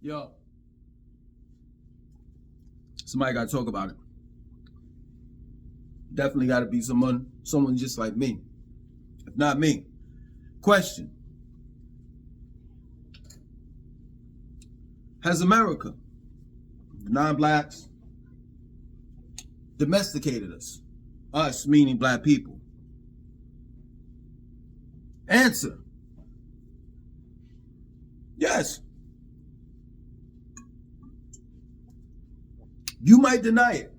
Yo, somebody got to talk about it. Definitely got to be someone just like me. If not me. Question. Has America, non-blacks, domesticated us? Us, meaning black people. Answer. Yes. You might deny it.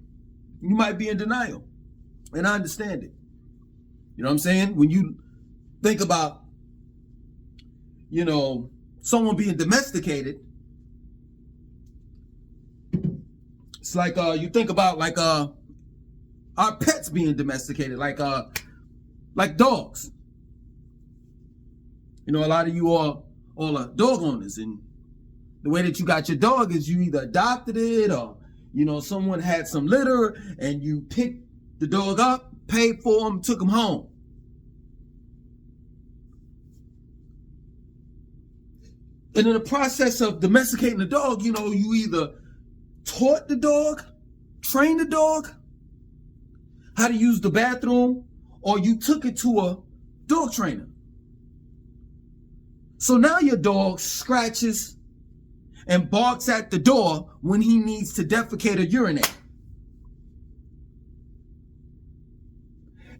You might be in denial. And I understand it. You know what I'm saying? When you think about, someone being domesticated, it's like you think about like our pets being domesticated, like dogs. A lot of you are all dog owners, and the way that you got your dog is you either adopted it or someone had some litter and you picked the dog up, paid for him, took him home. And in the process of domesticating the dog, you either taught the dog, trained the dog how to use the bathroom, or you took it to a dog trainer. So now your dog scratches and barks at the door when he needs to defecate or urinate.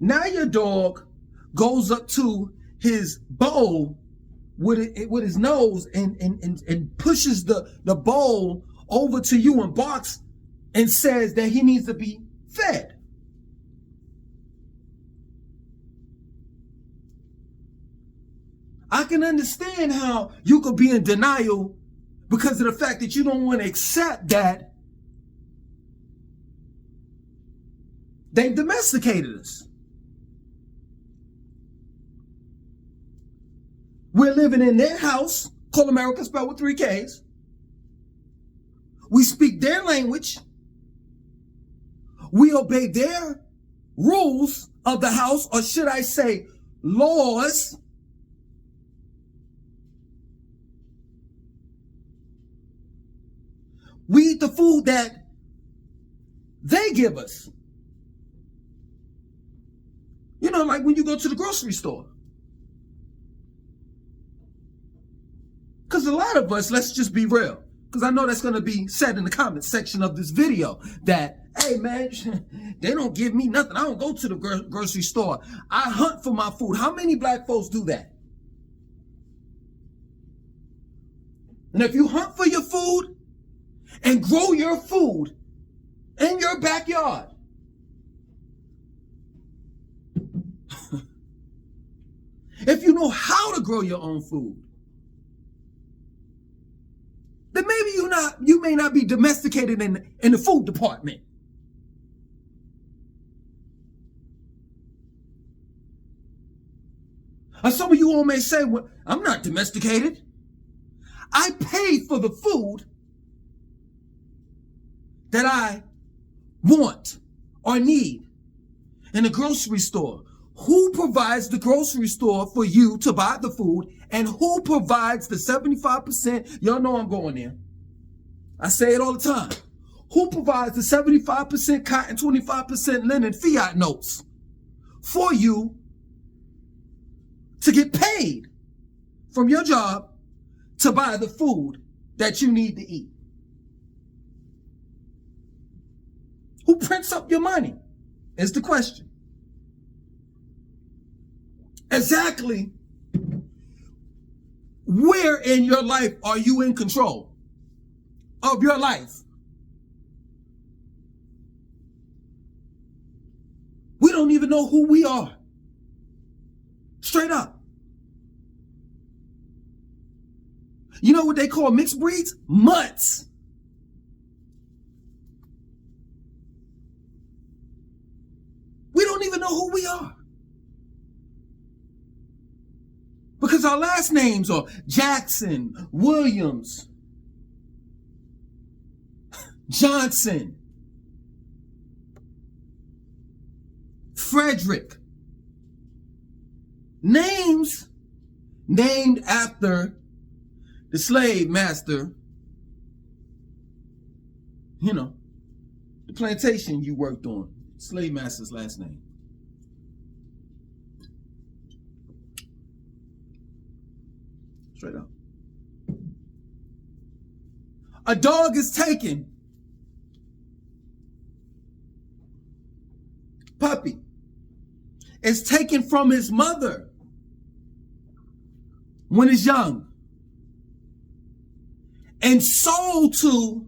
Now your dog goes up to his bowl with his nose and pushes the bowl over to you and barks and says that he needs to be fed. I can understand how you could be in denial because of the fact that you don't want to accept that they've domesticated us. We're living in their house, called America, spelled with 3 Ks. We speak their language. We obey their rules of the house, or should I say laws. We eat the food that they give us. Like when you go to the grocery store. Because a lot of us, let's just be real, because I know that's going to be said in the comments section of this video that, hey man, they don't give me nothing. I don't go to the grocery store. I hunt for my food. How many black folks do that? And if you hunt for your food and grow your food in your backyard, if you know how to grow your own food, then maybe you may not be domesticated in the food department. Or some of you all may say, well, I'm not domesticated. I pay for the food that I want or need in a grocery store. Who provides the grocery store for you to buy the food, and who provides the 75%? Y'all know I'm going there. I say it all the time. Who provides the 75% cotton, 25% linen fiat notes for you to get paid from your job to buy the food that you need to eat? Who prints up your money is the question. Exactly where in your life are you in control of your life? We don't even know who we are. Straight up. You know what they call mixed breeds? Mutts. We don't even know who we are. Because our last names are Jackson, Williams, Johnson, Frederick. Names named after the slave master You know, the plantation you worked on, slave master's last name. Straight up. A dog is taken. Puppy is taken from his mother when it's young and sold to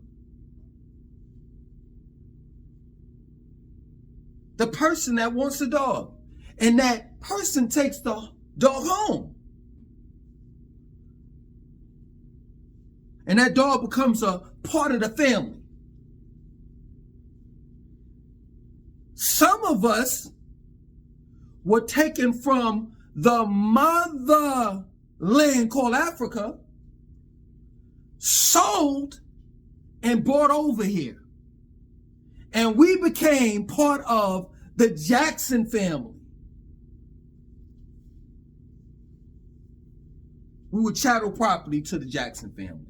the person that wants the dog. And that person takes the dog home. And that dog becomes a part of the family. Some of us were taken from the motherland called Africa, sold, and brought over here. And we became part of the Jackson family. We were chattel property to the Jackson family.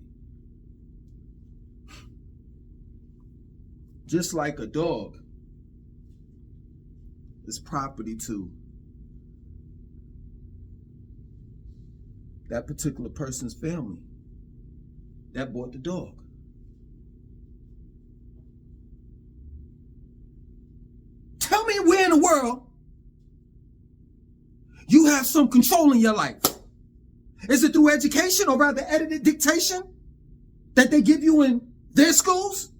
Just like a dog is property to that particular person's family that bought the dog. Tell me where in the world you have some control in your life. Is it through education, or rather edited dictation that they give you in their schools?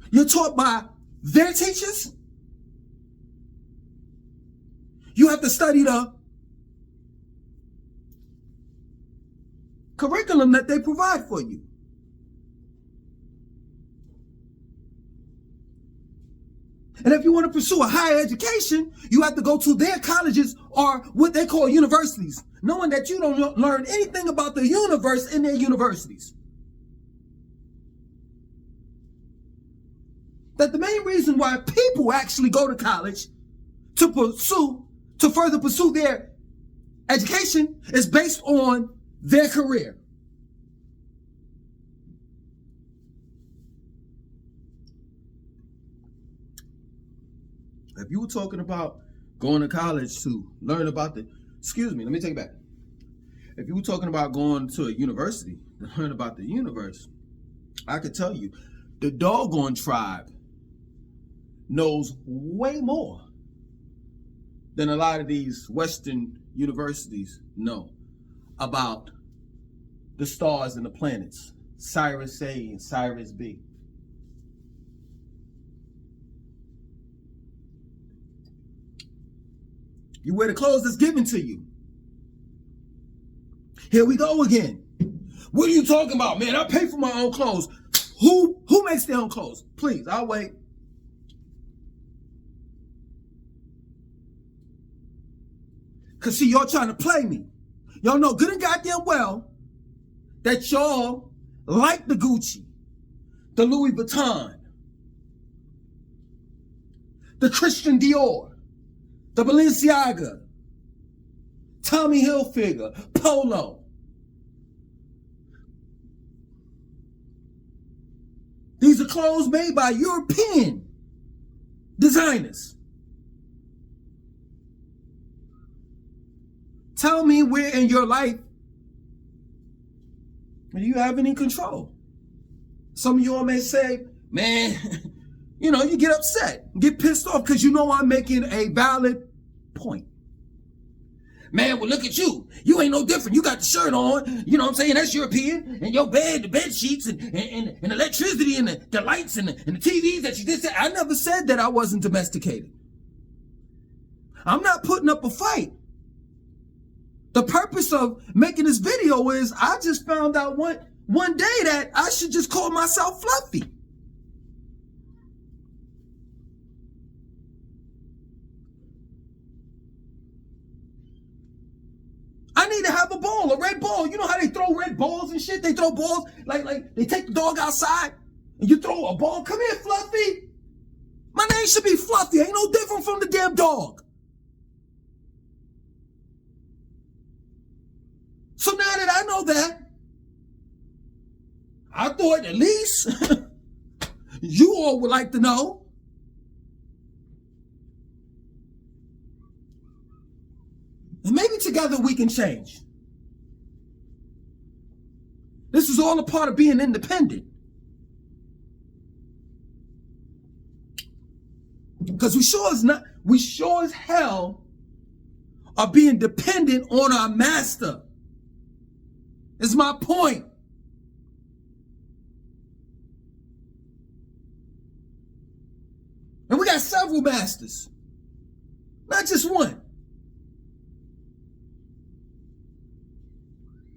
You're taught by their teachers? You have to study the curriculum that they provide for you. And if you want to pursue a higher education, you have to go to their colleges or what they call universities, knowing that you don't learn anything about the universe in their universities. That the main reason why people actually go to college to further pursue their education is based on their career. If you were talking about going to college to learn about let me take it back. If you were talking about going to a university to learn about the universe, I could tell you, the doggone tribe knows way more than a lot of these Western universities know about the stars and the planets, Sirius A and Sirius B. You wear the clothes that's given to you. Here we go again. What are you talking about, man? I pay for my own clothes. Who makes their own clothes? Please, I'll wait. Because see, y'all trying to play me. Y'all know good and goddamn well that y'all like the Gucci, the Louis Vuitton, the Christian Dior, the Balenciaga, Tommy Hilfiger, Polo. These are clothes made by European designers. Tell me where in your life do you have any control? Some of y'all may say, man, you get upset, get pissed off because you know I'm making a valid point. Man, well, look at you. You ain't no different. You got the shirt on. You know what I'm saying? That's European. And your bed, the bed sheets, and electricity, and the lights, and the TVs that you did say. I never said that I wasn't domesticated. I'm not putting up a fight. The purpose of making this video is I just found out one day that I should just call myself fluffy. I need to have a ball, a red ball. You know how they throw red balls and shit? They throw balls, like they take the dog outside and you throw a ball. Come here, Fluffy. My name should be Fluffy. Ain't no different from the damn dog. know that. I thought at least you all would like to know. And maybe together we can change. This is all a part of being independent. Because we sure as hell are being dependent on our master. Is my point. And we got several masters, not just one.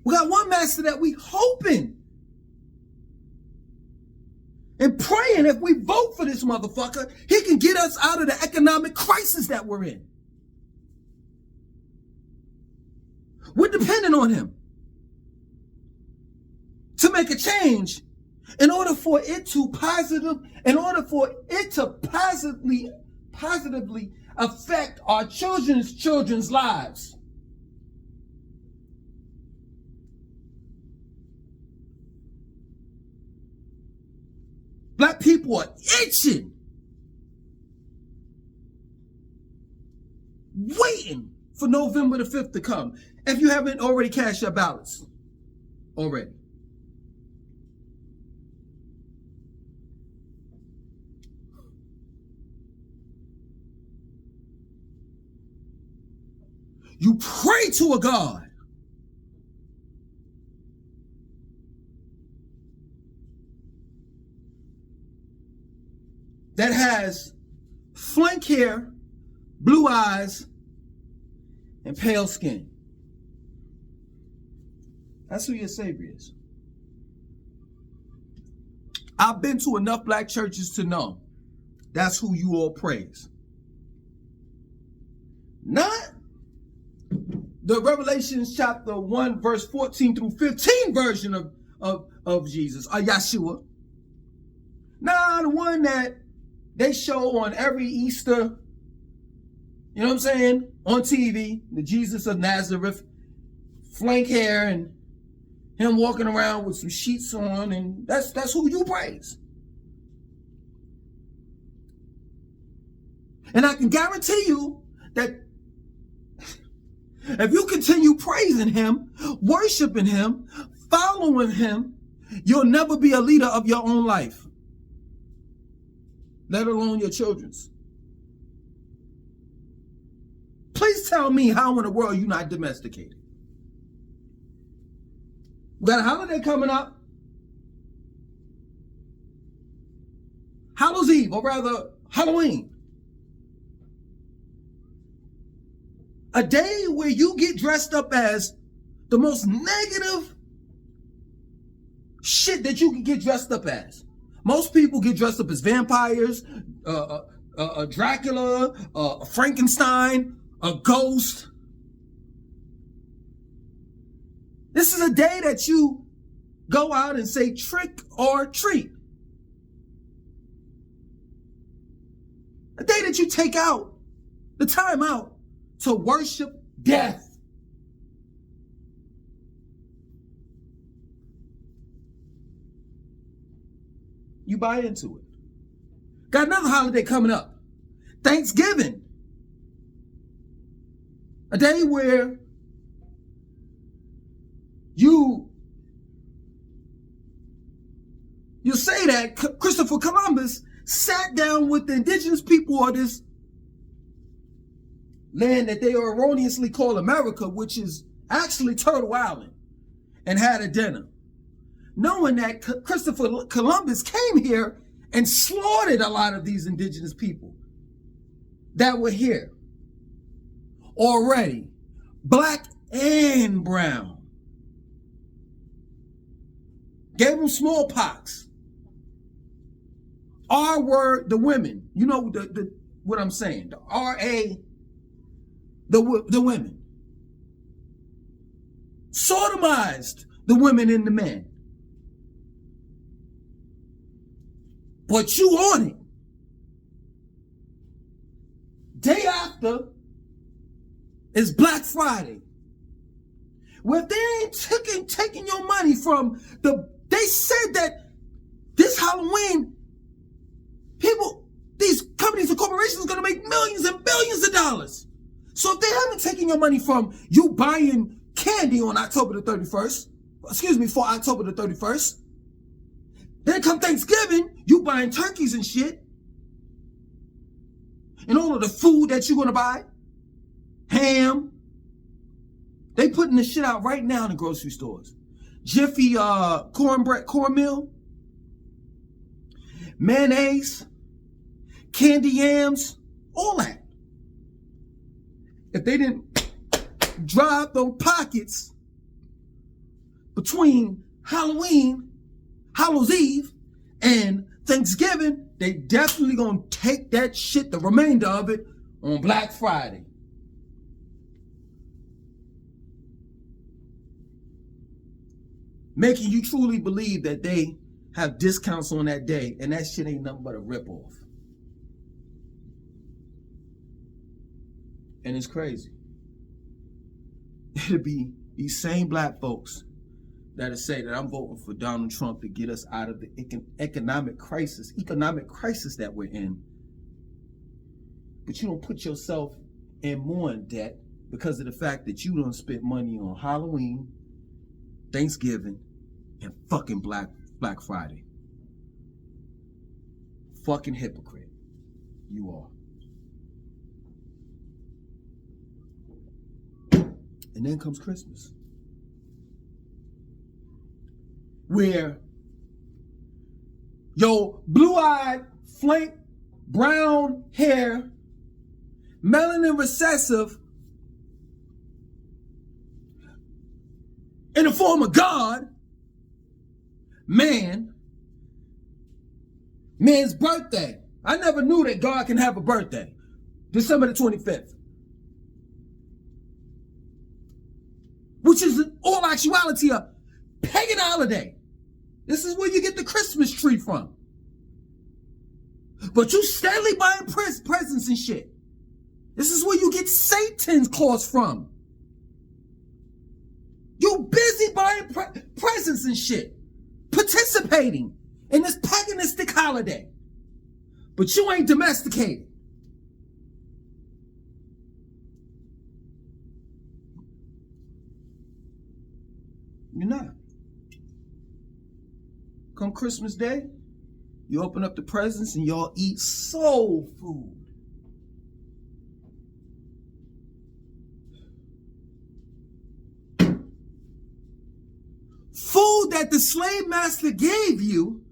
We got one master that we hoping and praying if we vote for this motherfucker, he can get us out of the economic crisis that we're in. We're dependent on him to make a change in order for it to positively affect our children's lives. Black people are itching, waiting for November the 5th to come. If you haven't already cast your ballots already. You pray to a God that has flank hair, blue eyes, and pale skin. That's who your Savior is. I've been to enough black churches to know that's who you all praise. Not the Revelations chapter 1 verse 14 through 15 version of Jesus, or Yeshua. Nah, the one that they show on every Easter, you know what I'm saying, on TV, the Jesus of Nazareth, flank hair and him walking around with some sheets on, and that's who you praise. And I can guarantee you that if you continue praising him, worshiping him, following him, you'll never be a leader of your own life, let alone your children's. Please tell me how in the world you're not domesticated. We got a holiday coming up. Hallows Eve, or rather Halloween. A day where you get dressed up as the most negative shit that you can get dressed up as. Most people get dressed up as vampires, Dracula, Frankenstein, a ghost. This is a day that you go out and say trick or treat. A day that you take out the time out to worship death. You buy into it. Got another holiday coming up. Thanksgiving. A day where you say that Christopher Columbus sat down with the indigenous people of this land that they erroneously call America, which is actually Turtle Island, and had a dinner, knowing that Christopher Columbus came here and slaughtered a lot of these indigenous people that were here already, black and brown. Gave them smallpox. R word, the women. You know what I'm saying. The R-A, the women. Sodomized the women and the men. But you on it. Day after is Black Friday, Well, if they ain't taking your money from they said that this Halloween, these companies and corporations are going to make millions and billions of dollars. So if they haven't taken your money from you buying candy on October the 31st, for October the 31st, then come Thanksgiving, you buying turkeys and shit, and all of the food that you're going to buy, ham, they putting the shit out right now in the grocery stores. Jiffy cornmeal, mayonnaise, candy yams, all that. If they didn't drive those pockets between Hallows Eve, and Thanksgiving, they definitely gonna take that shit, the remainder of it, on Black Friday. Making you truly believe that they have discounts on that day, and that shit ain't nothing but a ripoff. And it's crazy. It'll be these same black folks that'll say that I'm voting for Donald Trump to get us out of the economic crisis that we're in. But you don't put yourself in more in debt because of the fact that you don't spend money on Halloween, Thanksgiving, and fucking Black Friday. Fucking hypocrite. You are. And then comes Christmas, where your blue-eyed, flake, brown hair, melanin recessive, in the form of God, man's birthday. I never knew that God can have a birthday. December the 25th. Which is in all actuality a pagan holiday. This is where you get the Christmas tree from. But you steadily buying presents and shit. This is where you get Satan's claws from. You busy buying presents and shit. Participating in this paganistic holiday. But you ain't domesticated. You're not. Come Christmas Day, you open up the presents and y'all eat soul food. Food that the slave master gave you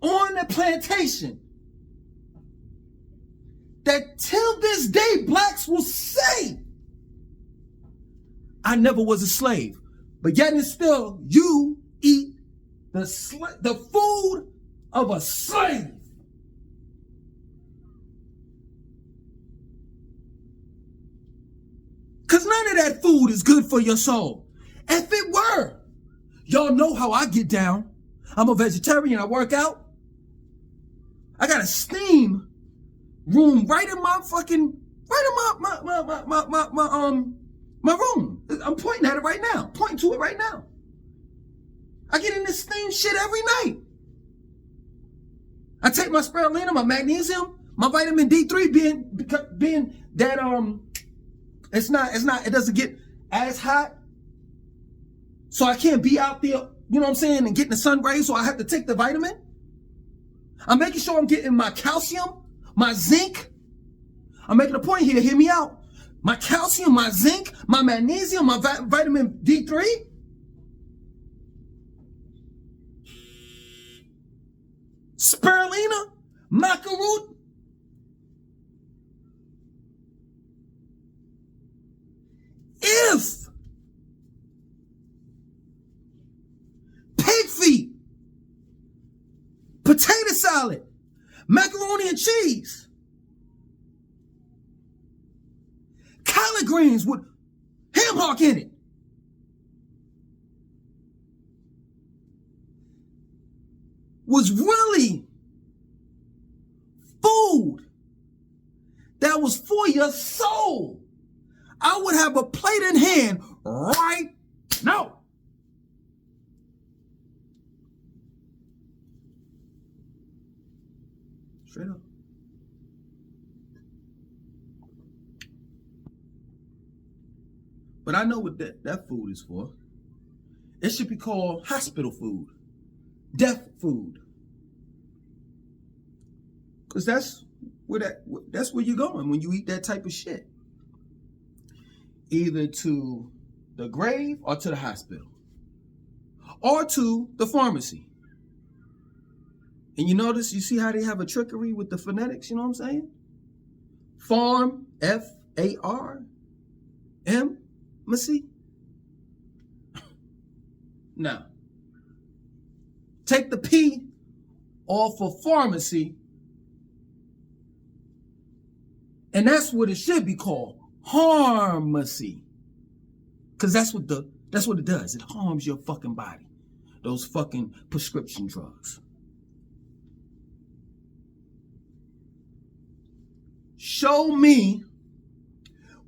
on the plantation. That till this day blacks will say, I never was a slave, but yet and still you eat the food of a slave. Because none of that food is good for your soul. If it were, y'all know how I get down. I'm a vegetarian, I work out. I got a steam room right in my my room. I'm pointing at it right now. Pointing to it right now. I get in this steam shit every night. I take my spirulina, my magnesium, my vitamin D3 being that it doesn't get as hot. So I can't be out there, you know what I'm saying, and getting the sun rays, so I have to take the vitamin. I'm making sure I'm getting my calcium, my zinc. I'm making a point here, hear me out. My calcium, my zinc, my magnesium, my vitamin D3. Spirulina, maca root. If pig feet, potato salad, macaroni and cheese, collard greens with ham hock in it, was really food that was for your soul, I would have a plate in hand right now. Straight up. But I know what that food is for. It should be called hospital food, death food. Because that's where you're going when you eat that type of shit. Either to the grave or to the hospital. Or to the pharmacy. And you notice, you see how they have a trickery with the phonetics, you know what I'm saying? Farm, F-A-R-M-C. Now, take the P off of pharmacy, and that's what it should be called, harmacy. Because that's what it does. It harms your fucking body. Those fucking prescription drugs. Show me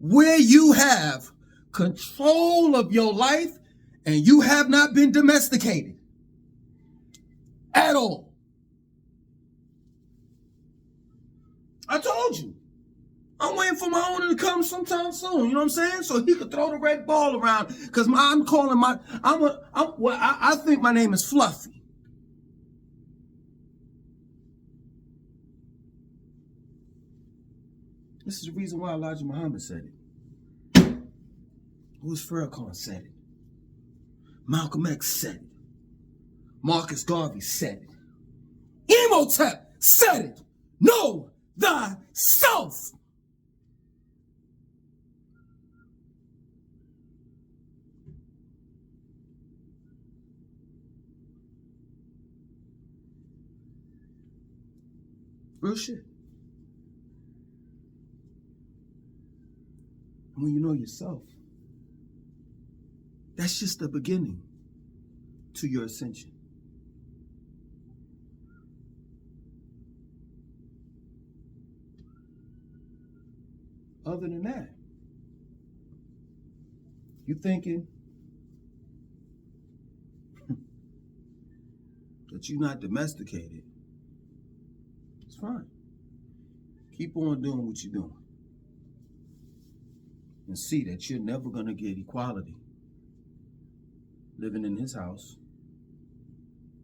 where you have control of your life and you have not been domesticated at all. I told you. I'm waiting for my owner to come sometime soon. You know what I'm saying? So he could throw the red ball around. Because I think my name is Fluffy. This is the reason why Elijah Muhammad said it. Louis Farrakhan said it. Malcolm X said it. Marcus Garvey said it. Emotep said it. Know thyself. Real shit. When you know yourself, that's just the beginning to your ascension. Other than that, you thinking that you're not domesticated, it's fine. Keep on doing what you're doing. And see that you're never going to get equality living in his house,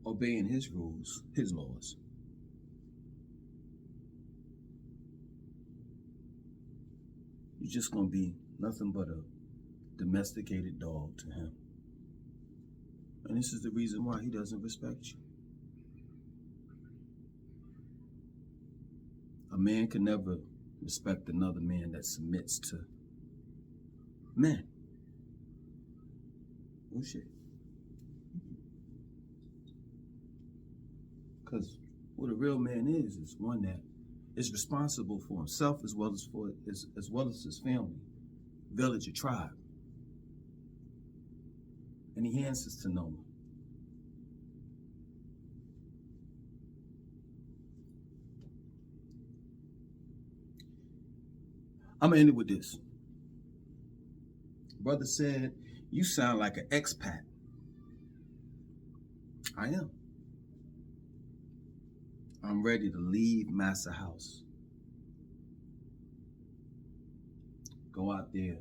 obeying his rules, his laws. You're just going to be nothing but a domesticated dog to him. And this is the reason why he doesn't respect you. A man can never respect another man that submits to men. Oh shit. Because what a real man is one that is responsible for himself as well as his family, village, or tribe. And he answers to no one. I'm gonna end it with this. Brother said, you sound like an expat. I am. I'm ready to leave Massa House. Go out there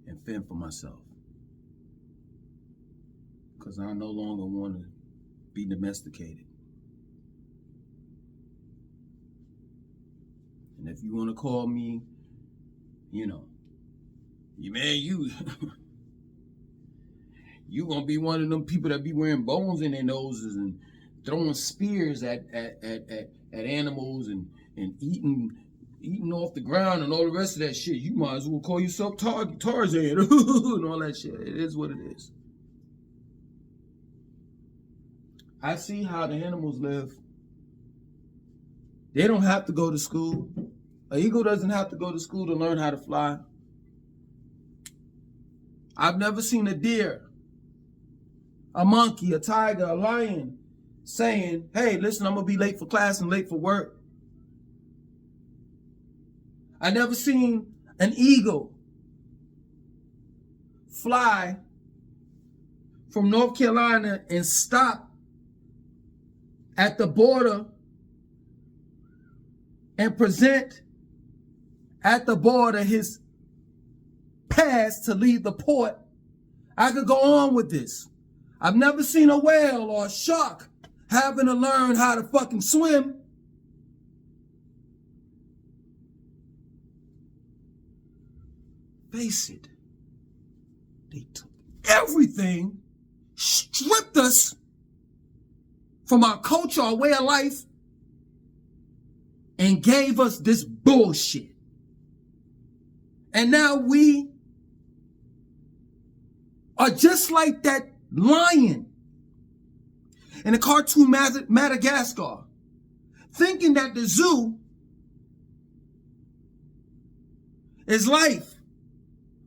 and fend for myself. Because I no longer want to be domesticated. And if you want to call me, you gonna be one of them people that be wearing bones in their noses and throwing spears at animals and eating off the ground and all the rest of that shit. You might as well call yourself Tarzan and all that shit. It is what it is. I see how the animals live. They don't have to go to school. An eagle doesn't have to go to school to learn how to fly. I've never seen a deer, a monkey, a tiger, a lion saying, hey, listen, I'm going to be late for class and late for work. I never seen an eagle fly from North Carolina and stop at the border and present at the border his pass to leave the port. I could go on with this. I've never seen a whale or a shark having to learn how to fucking swim. Face it. They took everything, stripped us from our culture, our way of life, and gave us this bullshit. And now we are just like that lion in the cartoon Madagascar, thinking that the zoo is life,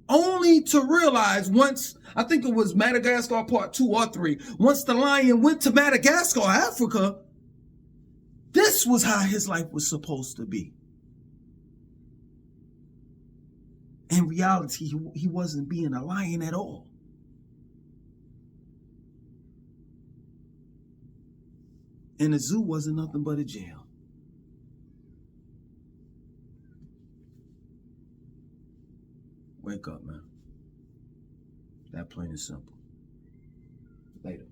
only to realize once, I think it was Madagascar part 2 or 3, once the lion went to Madagascar, Africa, this was how his life was supposed to be. In reality, he wasn't being a lion at all. And the zoo wasn't nothing but a jail. Wake up, man. That plain and simple. Later.